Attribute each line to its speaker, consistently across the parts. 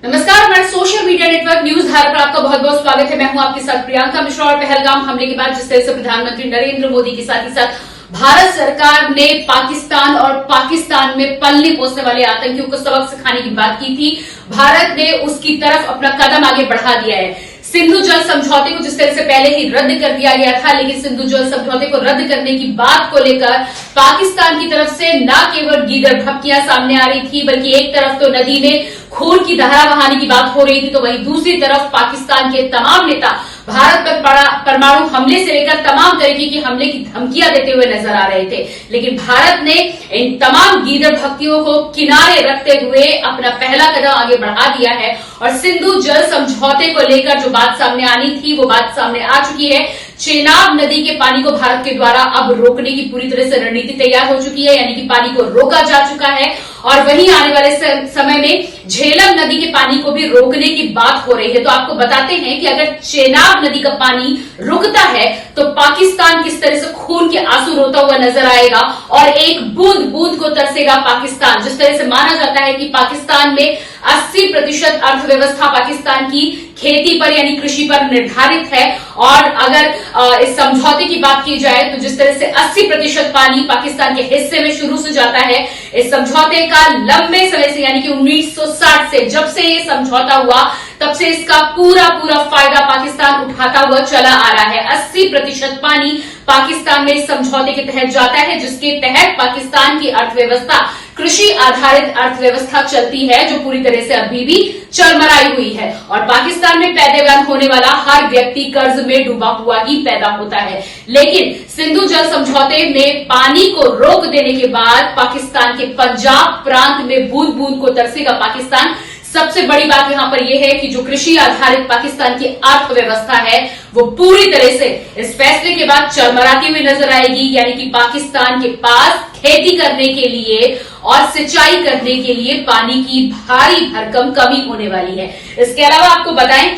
Speaker 1: नमस्कार, हमारे social media network news धार पर आपका बहुत बहुत स्वागत है। मैं हूं आपके साथ प्रियंका मिश्रा। और पहलगाम हमले के बाद जिस तरह से प्रधानमंत्री नरेंद्र मोदी के साथ ही साथ भारत सरकार ने पाकिस्तान और पाकिस्तान में पलने पोसने वाले आतंकियों को सबक सिखाने की बात की थी, भारत ने उसकी तरफ अपना कदम आगे बढ़ा दिया है। सिंधु जल समझौते को जिस तरह से पहले ही रद्द कर दिया गया था, लेकिन सिंधु जल समझौते को रद्द करने की बात को लेकर पाकिस्तान की तरफ से न केवल गीदड़ भपकियां सामने आ रही थी, बल्कि एक तरफ तो नदी में खून की धारा बहाने की बात हो रही थी, तो वहीं दूसरी तरफ पाकिस्तान के तमाम नेता भारत पर परमाणु हमले से लेकर तमाम तरीके की हमले की धमकियां देते हुए नजर आ रहे थे। लेकिन भारत ने इन तमाम गीदड़ भक्तियों को किनारे रखते हुए अपना पहला कदम आगे बढ़ा दिया है और सिंधु जल समझौते को लेकर जो बात सामने आनी थी वो बात सामने आ चुकी है। चेनाब नदी के पानी को भारत के द्वारा अब रोकने की पूरी तरह से रणनीति तैयार हो चुकी है, यानी कि पानी को रोका जा चुका है। और वहीं आने वाले समय में झेलम नदी के पानी को भी रोकने की बात हो रही है। तो आपको बताते हैं कि अगर चेनाब नदी का पानी रुकता है तो पाकिस्तान किस तरह से खून के आंसू रोता हुआ नजर आएगा और एक बूंद बूंद को तरसेगा पाकिस्तान। जिस तरह से माना जाता है कि पाकिस्तान में 80% अर्थव्यवस्था पाकिस्तान की खेती पर यानी कृषि पर निर्धारित है। और अगर इस समझौते की बात की जाए तो जिस तरह से 80% पानी पाकिस्तान के हिस्से में शुरू से जाता है, इस समझौते का लंबे समय से यानी कि 1960 से जब से ये समझौता हुआ तब से इसका पूरा फायदा पाकिस्तान उठाता हुआ चला आ रहा है। 80% पानी पाकिस्तान में इस समझौते के तहत जाता है, जिसके तहत पाकिस्तान की अर्थव्यवस्था कृषि आधारित अर्थव्यवस्था चलती है, जो पूरी तरह से अभी भी चरमराई हुई है। और पाकिस्तान में पैदावार होने वाला हर व्यक्ति कर्ज में डूबा हुआ ही पैदा होता है। लेकिन सिंधु जल समझौते में पानी को रोक देने के बाद पाकिस्तान के पंजाब प्रांत में बूंद बूंद को तरसेगा पाकिस्तान। सबसे बड़ी बात यहां पर यह है कि जो कृषि आधारित पाकिस्तान की अर्थव्यवस्था है वो पूरी तरह से इस फैसले के बाद चरमराती हुई नजर आएगी, यानी कि पाकिस्तान के पास खेती करने के लिए और सिंचाई करने के लिए पानी की भारी भरकम कमी होने वाली है। इसके अलावा आपको बताएं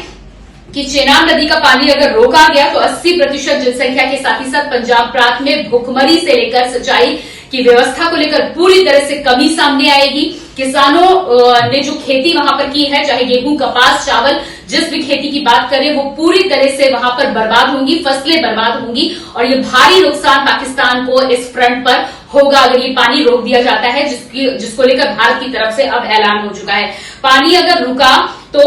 Speaker 1: कि चेनाब नदी का पानी अगर रोका गया तो 80% जनसंख्या के साथ ही साथ पंजाब प्रांत में भुखमरी से लेकर सिंचाई की व्यवस्था को लेकर पूरी तरह से कमी सामने आएगी। किसानों ने जो खेती वहां पर की है, चाहे गेहूं, कपास, चावल, जिस भी खेती की बात करें, वो पूरी तरह से वहां पर बर्बाद होंगी, फसलें बर्बाद होंगी और ये भारी नुकसान पाकिस्तान को इस फ्रंट पर होगा अगर ये पानी रोक दिया जाता है, जिसको लेकर भारत की तरफ से अब ऐलान हो चुका है। पानी अगर रुका तो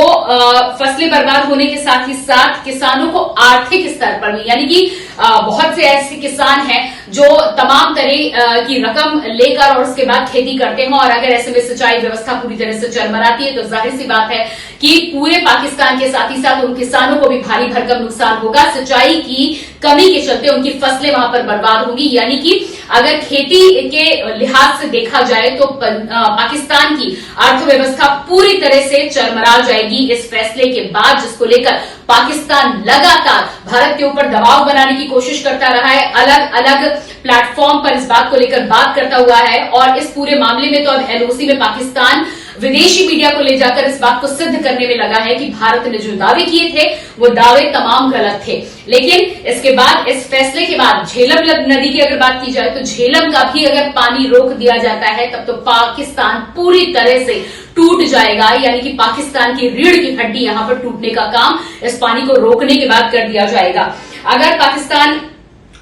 Speaker 1: फसलें बर्बाद होने के साथ ही साथ किसानों को आर्थिक स्तर पर भी, यानी कि बहुत से ऐसे किसान हैं जो तमाम तरह की रकम लेकर और उसके बाद खेती करते हैं, और अगर ऐसे में सिंचाई व्यवस्था पूरी तरह से चरमराती है तो जाहिर सी बात है कि पूरे पाकिस्तान के साथ ही साथ उन किसानों को भी भारी भरकम नुकसान होगा। सिंचाई की कमी के चलते उनकी फसलें वहां पर बर्बाद होंगी, यानी कि अगर खेती के लिहाज से देखा जाए तो पाकिस्तान की अर्थव्यवस्था पूरी तरह से चरमरा जाएगी इस फैसले के बाद, जिसको लेकर पाकिस्तान लगातार भारत के ऊपर दबाव बनाने की कोशिश करता रहा है, अलग अलग प्लेटफॉर्म पर इस बात को लेकर बात करता हुआ है। और इस पूरे मामले में तो अब एलओसी में पाकिस्तान विदेशी मीडिया को ले जाकर इस बात को सिद्ध करने में लगा है कि भारत ने जो दावे किए थे वो दावे तमाम गलत थे। लेकिन इसके बाद, इस फैसले के बाद झेलम नदी की अगर बात की जाए तो झेलम का भी अगर पानी रोक दिया जाता है तब तो पाकिस्तान पूरी तरह से टूट जाएगा, यानी कि पाकिस्तान की रीढ़ की हड्डी यहां पर टूटने का काम इस पानी को रोकने के बाद कर दिया जाएगा। अगर पाकिस्तान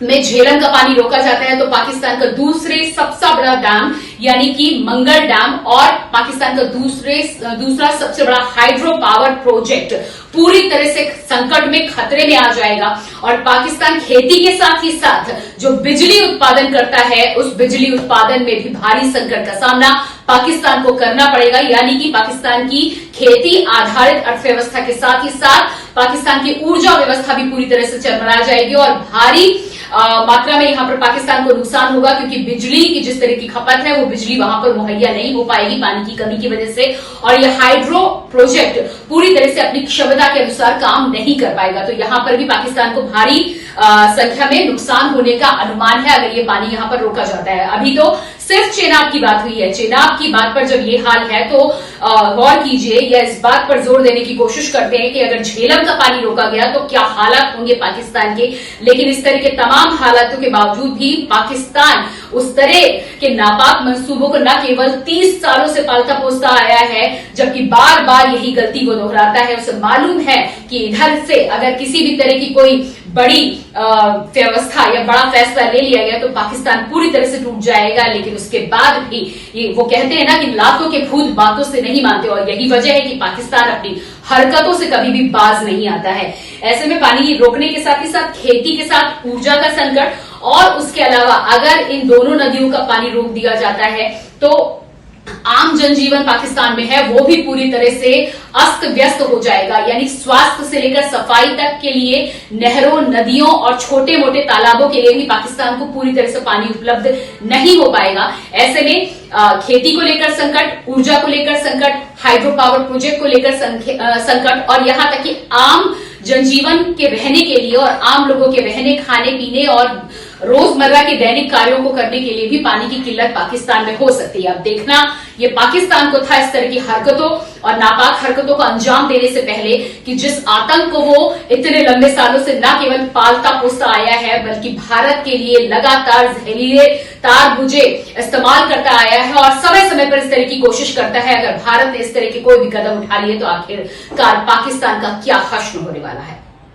Speaker 1: में झेलम का पानी रोका जाता है तो पाकिस्तान का दूसरे सबसे बड़ा डैम यानी कि मंगल डैम और पाकिस्तान का दूसरा सबसे बड़ा हाइड्रो पावर प्रोजेक्ट पूरी तरह से संकट में, खतरे में आ जाएगा। और पाकिस्तान खेती के साथ ही साथ जो बिजली उत्पादन करता है उस बिजली उत्पादन में भी भारी संकट का सामना पाकिस्तान को करना पड़ेगा, यानी कि पाकिस्तान की खेती आधारित अर्थव्यवस्था के साथ ही साथ पाकिस्तान की ऊर्जा व्यवस्था भी पूरी तरह से चरमरा जाएगी और भारी मात्रा में यहां पर पाकिस्तान को नुकसान होगा, क्योंकि बिजली की जिस तरह की खपत है वो बिजली वहां पर मुहैया नहीं हो पाएगी पानी की कमी की वजह से, और यह हाइड्रो प्रोजेक्ट पूरी तरह से अपनी क्षमता के अनुसार काम नहीं कर पाएगा। तो यहां पर भी पाकिस्तान को भारी संख्या में नुकसान होने का अनुमान है अगर ये पानी यहां पर रोका जाता है। अभी तो सिर्फ चेनाब की बात हुई है, चेनाब की बात पर जब ये हाल है तो गौर कीजिए या इस बात पर जोर देने की कोशिश करते हैं कि अगर झेलम का पानी रोका गया तो क्या हालात होंगे पाकिस्तान के। लेकिन इस तरह के तमाम हालातों के बावजूद भी पाकिस्तान उस तरह के नापाक मंसूबों को न केवल 30 सालों से पालता पोसता आया है, जबकि बार बार यही गलती वो दोहराता है। उसे मालूम है कि इधर से अगर किसी भी तरह की कोई बड़ी व्यवस्था या बड़ा फैसला ले लिया गया तो पाकिस्तान पूरी तरह से टूट जाएगा, लेकिन उसके बाद भी वो कहते हैं ना कि लातों के भूत बातों से नहीं मानते, और यही वजह है कि पाकिस्तान अपनी हरकतों से कभी भी बाज नहीं आता है। ऐसे में पानी रोकने के साथ ही साथ खेती के साथ ऊर्जा का संकट, और उसके अलावा अगर इन दोनों नदियों का पानी रोक दिया जाता है तो आम जनजीवन पाकिस्तान में है वो भी पूरी तरह से अस्त व्यस्त हो जाएगा। यानी स्वास्थ्य से लेकर सफाई तक के लिए नहरों, नदियों और छोटे मोटे तालाबों के लिए भी पाकिस्तान को पूरी तरह से पानी उपलब्ध नहीं हो पाएगा। ऐसे में खेती को लेकर संकट, ऊर्जा को लेकर संकट, हाइड्रो पावर प्रोजेक्ट को लेकर संकट, और यहां तक कि आम जनजीवन के रहने के लिए और आम लोगों के रहने, खाने पीने और रोजमर्रा के दैनिक कार्यों को करने के लिए भी पानी की किल्लत पाकिस्तान में हो सकती है। अब देखना ये पाकिस्तान को था इस तरह की हरकतों और नापाक हरकतों को अंजाम देने से पहले कि जिस आतंक को वो इतने लंबे सालों से न केवल पालता पोसता आया है बल्कि भारत के लिए लगातार जहरीले तार बुझे इस्तेमाल करता आया है, और समय समय पर इस तरह की कोशिश करता है। अगर भारत ने इस तरह की कोई भी कदम उठा लिए तो आखिरकार पाकिस्तान का क्या हश्र होने वाला है।